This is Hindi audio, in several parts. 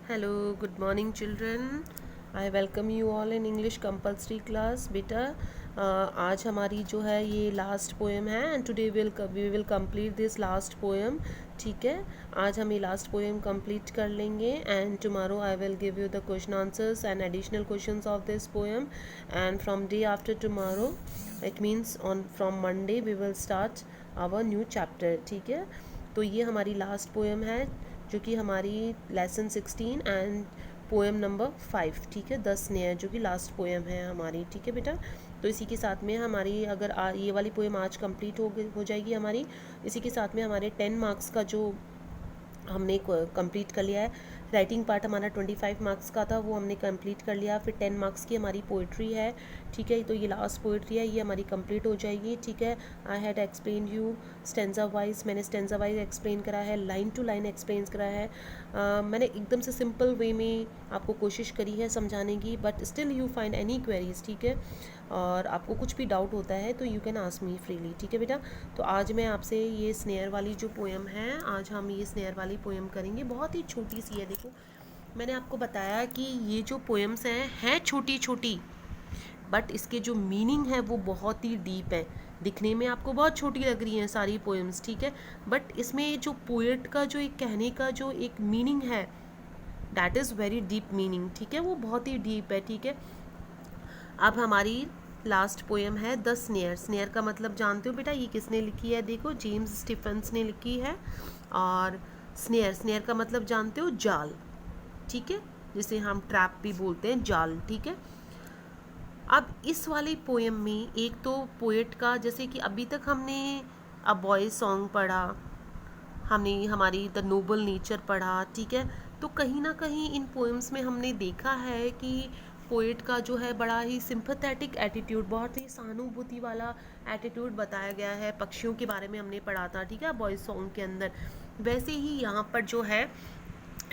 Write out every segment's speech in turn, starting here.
Hello, good morning, children. I welcome you all in English compulsory class. बेटा आज हमारी जो है ये लास्ट पोएम है and today we will complete this last poem. ठीक है, आज हम ये लास्ट पोएम कंप्लीट कर लेंगे and tomorrow I will give you the question answers and additional questions of this poem. And from day after tomorrow, it means on from Monday, we will start our new chapter. ठीक है, तो ये हमारी लास्ट पोएम है जो कि हमारी लेसन 16 एंड पोएम नंबर 5. ठीक है, 10 स्नेह जो कि लास्ट पोएम है हमारी. ठीक है बेटा, तो इसी के साथ में हमारी अगर ये वाली पोएम आज कंप्लीट हो जाएगी हमारी, इसी के साथ में हमारे 10 मार्क्स का जो हमने कंप्लीट कर लिया है. राइटिंग पार्ट हमारा 25 मार्क्स का था, वो हमने कंप्लीट कर लिया. फिर 10 मार्क्स की हमारी पोइट्री है. ठीक है, तो ये लास्ट पोइट्री है, ये हमारी कंप्लीट हो जाएगी. ठीक है, I had explain you stanza wise, मैंने स्टेंजा वाइज एक्सप्लेन करा है, लाइन टू लाइन एक्सप्लेन करा है. मैंने एकदम से सिंपल वे में आपको कोशिश करी है समझाने की, but still you find any queries. ठीक है, और आपको कुछ भी डाउट होता है तो you can ask me freely. ठीक है बेटा, तो आज मैं आपसे ये स्नेयर वाली जो पोएम है, आज हम ये स्नेयर वाली पोएम करेंगे. बहुत ही छोटी सी है. देखो, मैंने आपको बताया कि ये जो पोएम्स हैं छोटी छोटी, बट इसके जो मीनिंग है वो बहुत ही डीप है. दिखने में आपको बहुत छोटी लग रही हैं सारी पोएम्स. ठीक है, बट इसमें जो पोएट का जो एक कहने का जो एक मीनिंग है, that is very deep meaning. ठीक है, वो बहुत ही डीप है. ठीक है, अब हमारी लास्ट पोएम है द स्नेयर. स्नेयर का मतलब जानते हो बेटा, ये किसने लिखी है? देखो, जेम्स स्टीफेंस ने लिखी है. और स्नेयर, स्नेयर का मतलब जानते हो? जाल. ठीक है, जिसे हम ट्रैप भी बोलते हैं, जाल. ठीक है, अब इस वाली पोएम में एक तो पोएट का, जैसे कि अभी तक हमने अ बॉय सॉन्ग पढ़ा, हमने हमारी द नोबल नेचर पढ़ा. ठीक है, तो कहीं ना कहीं इन पोएम्स में हमने देखा है कि पोएट का जो है बड़ा ही सिंपैथेटिक एटीट्यूड, बहुत ही सहानुभूति वाला एटीट्यूड बताया गया है. पक्षियों के बारे में हमने पढ़ा था. ठीक है, बॉयज सॉन्ग के अंदर. वैसे ही यहाँ पर जो है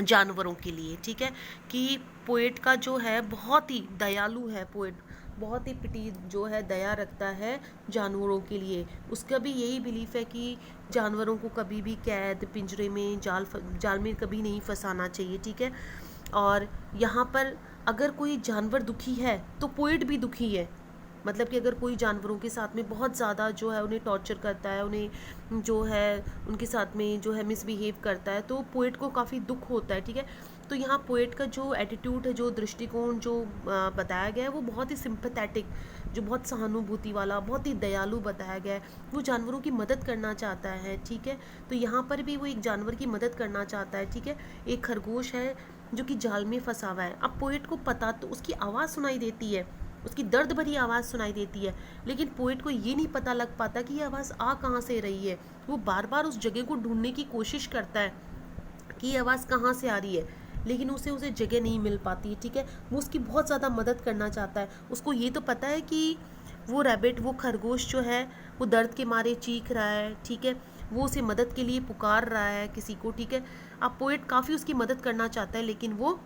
जानवरों के लिए. ठीक है, कि पोएट का जो है बहुत ही दयालु है. पोएट बहुत ही पिटी जो है, दया रखता है जानवरों के लिए. उसका भी यही बिलीफ है कि जानवरों को कभी भी कैद पिंजरे में, जाल में कभी नहीं फंसाना चाहिए. ठीक है, और यहाँ पर अगर कोई जानवर दुखी है तो पोएट भी दुखी है. मतलब कि अगर कोई जानवरों के साथ में बहुत ज़्यादा जो है उन्हें टॉर्चर करता है, उन्हें जो है उनके साथ में जो है मिसबिहेव करता है, तो पोएट को काफ़ी दुख होता है. ठीक है, तो यहाँ पोएट का जो एटीट्यूड है, जो दृष्टिकोण जो बताया गया है, वो बहुत ही सिंपैथेटिक, जो बहुत सहानुभूति वाला, बहुत ही दयालु बताया गया है. वो जानवरों की मदद करना चाहता है. ठीक है, तो यहाँ पर भी वो एक जानवर की मदद करना चाहता है. ठीक है, एक खरगोश है जो कि जाल में फंसा हुआ है. अब पोएट को पता, तो उसकी आवाज़ सुनाई देती है, उसकी दर्द भरी आवाज़ सुनाई देती है, लेकिन पोएट को ये नहीं पता लग पाता कि ये आवाज़ आ कहाँ से रही है. वो बार बार उस जगह को ढूंढने की कोशिश करता है कि ये आवाज़ कहाँ से आ रही है, लेकिन उसे जगह नहीं मिल पाती है. ठीक है, वो उसकी बहुत ज़्यादा मदद करना चाहता है. उसको ये तो पता है कि वो रैबिट, वो खरगोश जो है, वो दर्द के मारे चीख रहा है. ठीक है, वो उसे मदद के लिए पुकार रहा है किसी को. ठीक है, अब पोएट काफ़ी उसकी मदद करना चाहता है, लेकिन वो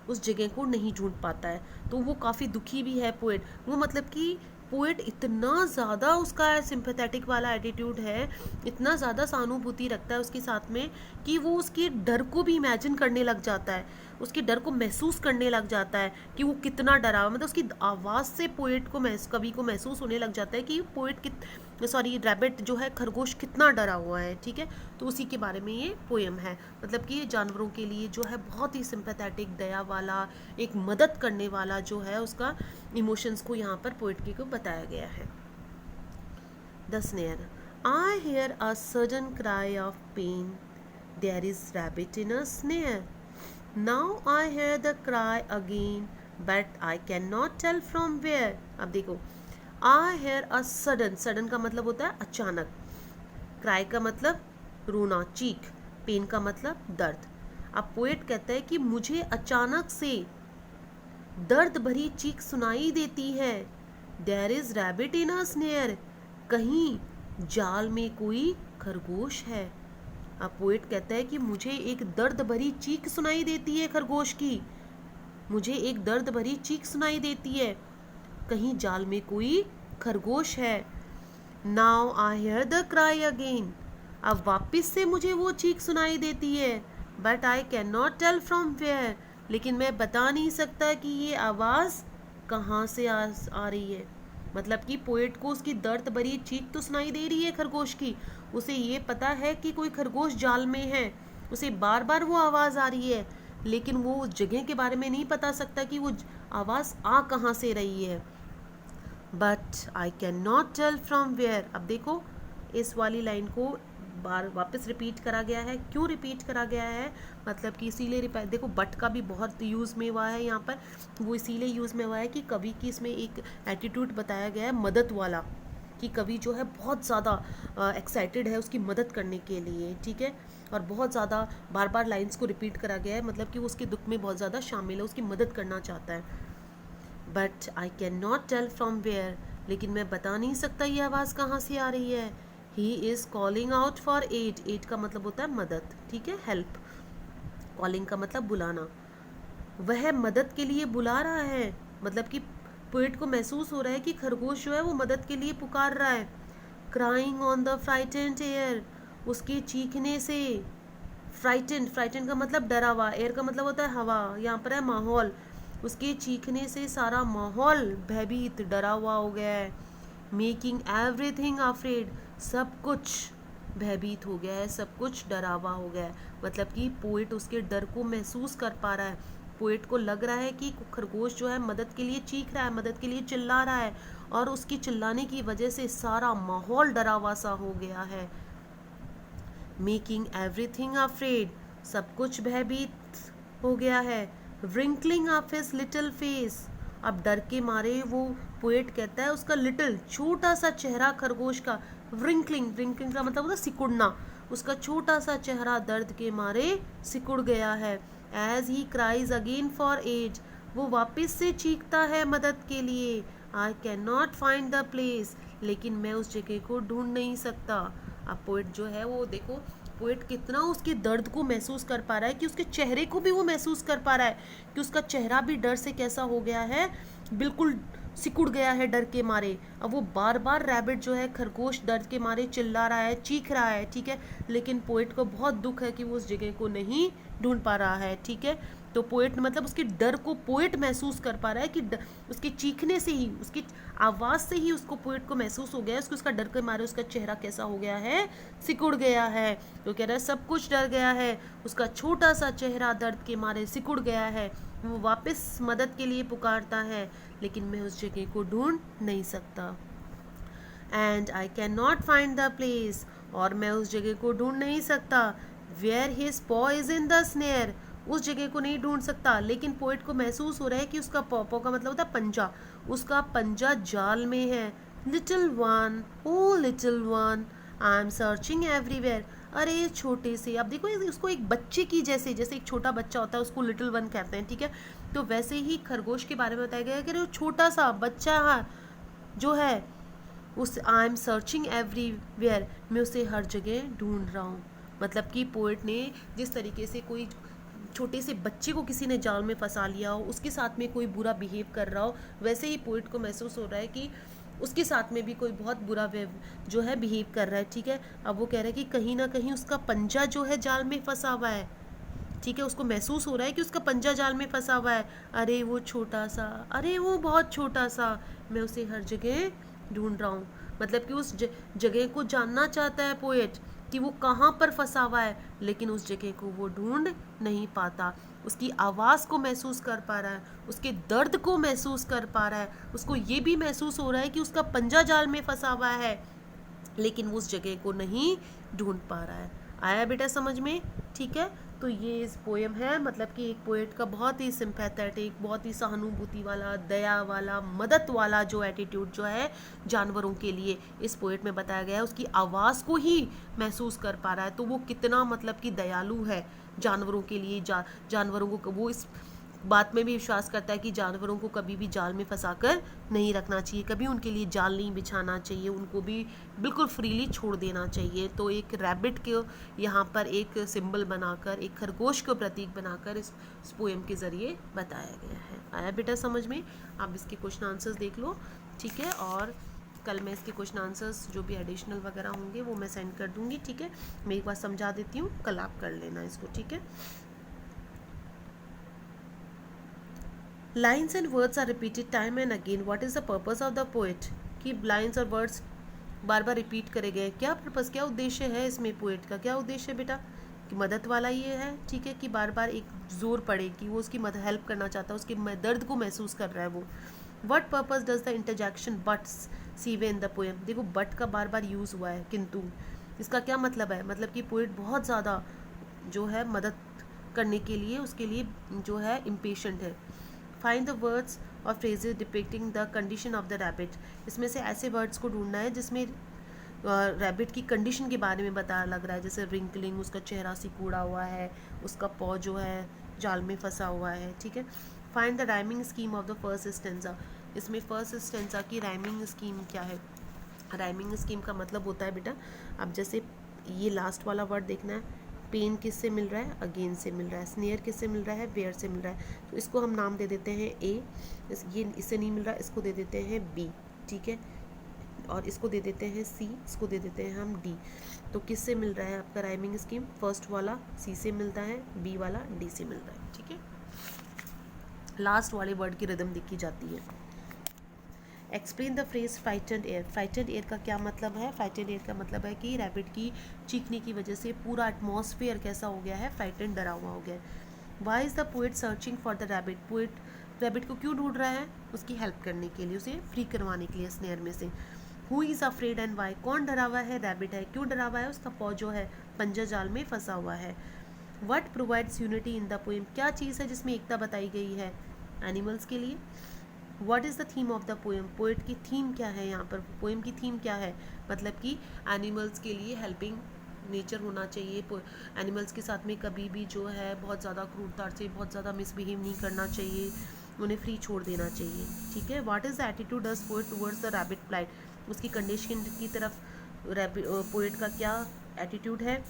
उस जगह को नहीं ढूंढ पाता है. तो वो काफ़ी दुखी भी है पोएट. वो मतलब कि पोएट इतना ज़्यादा उसका सिंपैथेटिक वाला एटीट्यूड है, इतना ज़्यादा सहानुभूति रखता है उसके साथ में, कि वो उसके डर को भी इमेजिन करने लग जाता है, उसके डर को महसूस करने लग जाता है कि वो कितना डरा हुआ. मतलब उसकी आवाज़ से पोएट को कवि को महसूस होने लग जाता है कि पोएट रैबिट जो है, खरगोश कितना डरा हुआ है. ठीक है, तो उसी के बारे में ये पोएम है. मतलब कि ये जानवरों के लिए जो है बहुत ही सिंपैथेटिक, दया वाला, एक मदद करने वाला जो है, उसका इमोशंस को यहाँ पर पोएट्री को बताया गया है. The snare. I hear a sudden cry of pain, there is rabbit in a snare. Now I hear the cry again, but I can not tell from where. अब देखो, I hear a sudden, sudden का मतलब होता है अचानक, क्राई का मतलब रोना, चीख, पेन का मतलब दर्द. अब पोएट कहता है कि मुझे अचानक से दर्द भरी चीख सुनाई देती है. There is rabbit in a snare, कहीं जाल में कोई खरगोश है. अब पोएट कहता है कि मुझे एक दर्द भरी चीख सुनाई देती है खरगोश की, मुझे एक दर्द भरी चीख सुनाई देती है, कहीं जाल में कोई खरगोश है. Now I hear the cry again, अब वापिस से मुझे वो चीख सुनाई देती है. But I can not tell from where, लेकिन मैं बता नहीं सकता कि ये आवाज़ कहाँ से आ रही है। मतलब कि पोएट को उसकी दर्द भरी चीख तो सुनाई दे रही है खरगोश की, उसे ये पता है कि कोई खरगोश जाल में है, उसे बार बार वो आवाज़ आ रही है, लेकिन वो उस जगह के बारे में नहीं बता सकता कि वो आवाज़ आ कहाँ से रही है। But I can not tell from where. अब देखो इस वाली लाइन को बार वापस रिपीट करा गया है। क्यों रिपीट करा गया है? मतलब कि इसीलिए देखो बट का भी बहुत यूज़ में हुआ है यहाँ पर, वो इसीलिए यूज़ में हुआ है कि कवि की इसमें एक एटीट्यूड बताया गया है मदद वाला, कि कवि जो है बहुत ज़्यादा एक्साइटेड है उसकी मदद करने के लिए, ठीक है, और बहुत ज़्यादा बार बार लाइन्स को रिपीट करा गया है, मतलब कि वो उसके दुख में बहुत ज़्यादा शामिल है, उसकी मदद करना चाहता है। But I can not tell from where, लेकिन मैं बता नहीं सकता ये आवाज़ कहाँ से आ रही है। He is calling out for aid. Aid का मतलब होता है मदद, ठीक है, हेल्प। कॉलिंग का मतलब बुलाना। वह मदद के लिए बुला रहा है, मतलब कि पोएट को महसूस हो रहा है कि खरगोश जो है वो मदद के लिए पुकार रहा है। Crying on the frightened air, उसके चीखने से। फ्राइटेंड, फ्राइटेंड का मतलब डरा हुआ, एयर का मतलब होता है हवा, यहाँ पर है माहौल। उसके चीखने से सारा माहौल भयभीत डरा हुआ हो गया है। मेकिंग एवरीथिंग अफ्रेड, सब कुछ भयभीत हो गया है, सब कुछ डरावा हो गया है। मतलब कि पोएट उसके डर को महसूस कर पा रहा है। पोएट को लग रहा है कि खरगोश जो है मदद के लिए चीख रहा है, मदद के लिए चिल्ला रहा है, और उसकी चिल्लाने की वजह से सारा माहौल डरावा सा हो गया है। मेकिंग एवरीथिंग अफ्रेड, सब कुछ भयभीत हो गया है। Wrinkling of his little face, अब डर के मारे वो पोएट कहता है उसका लिटिल छोटा सा चेहरा खरगोश का, रिंकलिंग, रिंकलिंग का मतलब होता है सिकुड़ना, उसका छोटा सा चेहरा दर्द के मारे सिकुड़ गया है। As he cries again for aid, वो वापस से चीखता है मदद के लिए। I can not find the place, लेकिन मैं उस जगह को ढूंढ नहीं सकता। अब पोएट जो है वो देखो, पोएट कितना उसके दर्द को महसूस कर पा रहा है, कि उसके चेहरे को भी वो महसूस कर पा रहा है कि उसका चेहरा भी डर से कैसा हो गया है, बिल्कुल सिकुड़ गया है डर के मारे। अब वो बार बार रैबिट जो है खरगोश डर के मारे चिल्ला रहा है, चीख रहा है, ठीक है, लेकिन पोएट को बहुत दुख है कि वो उस जगह को नहीं ढूंढ पा रहा है, ठीक है। तो पोएट मतलब उसके डर को पोएट महसूस कर पा रहा है, कि उसके चीखने से ही, उसकी आवाज़ से ही उसको पोएट को महसूस हो गया है उसको, उसका डर के मारे उसका चेहरा कैसा हो गया है, सिकुड़ गया है। तो कह रहा है सब कुछ डर गया है, उसका छोटा सा चेहरा दर्द के मारे सिकुड़ गया है। वो वापस मदद के लिए पुकारता है, लेकिन मैं उस जगह को ढूंढ नहीं सकता। And I can not find the place, और मैं उस जगह को ढूंढ नहीं सकता। वेयर हिज पॉ इज इन द स्नेयर, उस जगह को नहीं ढूंढ सकता, लेकिन पोएट को महसूस हो रहा है कि उसका पॉ का मतलब होता है पंजा, उसका पंजा जाल में है। Little one, oh little one, I am searching everywhere, अरे छोटे से, अब देखो उसको एक बच्चे की जैसे, जैसे एक छोटा बच्चा होता है उसको लिटिल वन कहते हैं, ठीक है, तो वैसे ही खरगोश के बारे में बताया गया है कि वो छोटा सा बच्चा जो है, उस आई एम सर्चिंग एवरीवेयर, मैं उसे हर जगह ढूंढ रहा हूँ। मतलब कि पोएट ने जिस तरीके से कोई छोटे से बच्चे को किसी ने जाल में फंसा लिया हो, उसके साथ में कोई बुरा बिहेव कर रहा हो, वैसे ही पोएट को महसूस हो रहा है कि उसके साथ में भी कोई बहुत बुरा जो है बिहेव कर रहा है, ठीक है। अब वो कह रहा है कि कहीं ना कहीं उसका पंजा जो है जाल में फंसा हुआ है, ठीक है, उसको महसूस हो रहा है कि उसका पंजा जाल में फंसा हुआ है। अरे वो छोटा सा, अरे वो बहुत छोटा सा, मैं उसे हर जगह ढूंढ रहा हूँ। मतलब कि उस जगह को जानना चाहता है पोएट कि वो कहाँ पर फंसा हुआ है, लेकिन उस जगह को वो ढूंढ नहीं पाता। उसकी आवाज़ को महसूस कर पा रहा है, उसके दर्द को महसूस कर पा रहा है, उसको ये भी महसूस हो रहा है कि उसका पंजा जाल में फंसा हुआ है, लेकिन वो उस जगह को नहीं ढूंढ पा रहा है। आया बेटा समझ में? ठीक है, तो ये इस पोएम है, मतलब कि एक पोएट का बहुत ही सिंपैथेटिक, बहुत ही सहानुभूति वाला, दया वाला, मदद वाला जो एटीट्यूड जो है जानवरों के लिए इस पोएट में बताया गया है, उसकी आवाज़ को ही महसूस कर पा रहा है। तो वो कितना मतलब कि दयालु है जानवरों के लिए, जानवरों को वो इस बात में भी विश्वास करता है कि जानवरों को कभी भी जाल में फंसाकर नहीं रखना चाहिए, कभी उनके लिए जाल नहीं बिछाना चाहिए, उनको भी बिल्कुल फ्रीली छोड़ देना चाहिए। तो एक रैबिट के यहाँ पर एक सिंबल बनाकर, एक खरगोश को प्रतीक बनाकर इस पोएम के ज़रिए बताया गया है। आया बेटा समझ में? आप इसके क्वेश्चन आंसर्स देख लो, ठीक है, और कल मैं इसके क्वेश्चन आंसर्स जो भी एडिशनल वगैरह होंगे वो मैं सेंड कर दूँगी, ठीक है। मैं एक बार समझा देती हूँ, कल आप कर लेना इसको, ठीक है। Lines and words are repeated time and again, what is the purpose of the poet? कि लाइन्स और वर्ड्स बार बार रिपीट करे गए, क्या पर्पस, क्या उद्देश्य है इसमें? पोएट का क्या उद्देश्य है बेटा? कि मदद वाला ये है, ठीक है, कि बार बार एक जोर पड़े कि वो उसकी मदद हेल्प करना चाहता है, उसके दर्द को महसूस कर रहा है वो। What purpose does the interjection buts serve in the poem? देखो बट का बार बार यूज़ हुआ है, किंतु इसका क्या मतलब है? मतलब कि पोएट बहुत ज़्यादा जो है मदद करने के लिए, उसके लिए जो है इम्पेशेंट है। फाइंड द वर्ड्स और phrases depicting the condition of the rabbit. इसमें से ऐसे वर्ड्स को ढूंढना है जिसमें रैबिट की कंडीशन के बारे में बता लग रहा है, जैसे रिंकलिंग, उसका चेहरा सिकुड़ा हुआ है, उसका पॉ जो है जाल में फंसा हुआ है, ठीक है। Find the rhyming scheme of the first stanza. इसमें फर्स्ट स्टेंजा की राइमिंग स्कीम क्या है? राइमिंग स्कीम का मतलब होता है बेटा, अब जैसे ये लास्ट वाला वर्ड देखना है, पेन किससे मिल रहा है? अगेन से मिल रहा है। स्नेयर किससे मिल रहा है? वेयर से मिल रहा है। तो इसको हम नाम दे देते हैं ए, ये इससे नहीं मिल रहा, इसको दे देते हैं बी, ठीक है, और इसको दे देते हैं सी, इसको दे देते हैं हम डी। तो किससे मिल रहा है आपका राइमिंग स्कीम? फर्स्ट वाला सी से मिलता है, बी वाला डी से मिल रहा है, ठीक है। लास्ट वाले वर्ड की रिदम दिखी जाती है। Explain the phrase frightened air. Frightened air का क्या मतलब है? फ्राइटेंड एयर का मतलब है कि रैबिट की चीखने की वजह से पूरा एटमॉस्फेयर कैसा हो गया है? फ्राइटेंड, डरा हुआ हो गया है। Why is the poet searching for the rabbit? Poet rabbit को क्यों ढूंढ रहा है? उसकी हेल्प करने के लिए, उसे फ्री करवाने के लिए स्नेयर में से। Who is afraid and why? कौन डरा हुआ है? रैबिट है। क्यों डरा हुआ है? उसका पॉ जो है पंजा जाल में फंसा हुआ है। What provides unity in the poem? क्या चीज़ है जिसमें एकता बताई गई है? एनिमल्स के लिए। What is the theme of the poem? Poet की थीम क्या है यहाँ पर? पोएम की थीम क्या है? मतलब कि एनिमल्स के लिए हेल्पिंग नेचर होना चाहिए, एनिमल्स के साथ में कभी भी जो है बहुत ज़्यादा क्रूरता से, बहुत ज़्यादा मिसबिहेव नहीं करना चाहिए, उन्हें फ्री छोड़ देना चाहिए, ठीक है। What is the attitude does poet towards the rabbit plight? उसकी कंडीशन की तरफ पोएट का क्या एटीट्यूड है,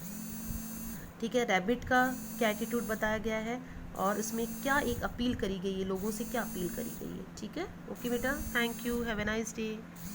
ठीक है। रैबिट का क्या एटीट्यूड बताया गया है, और इसमें क्या एक अपील करी गई है, लोगों से क्या अपील करी गई है, ठीक है। ओके बेटा, thank you, have a nice day.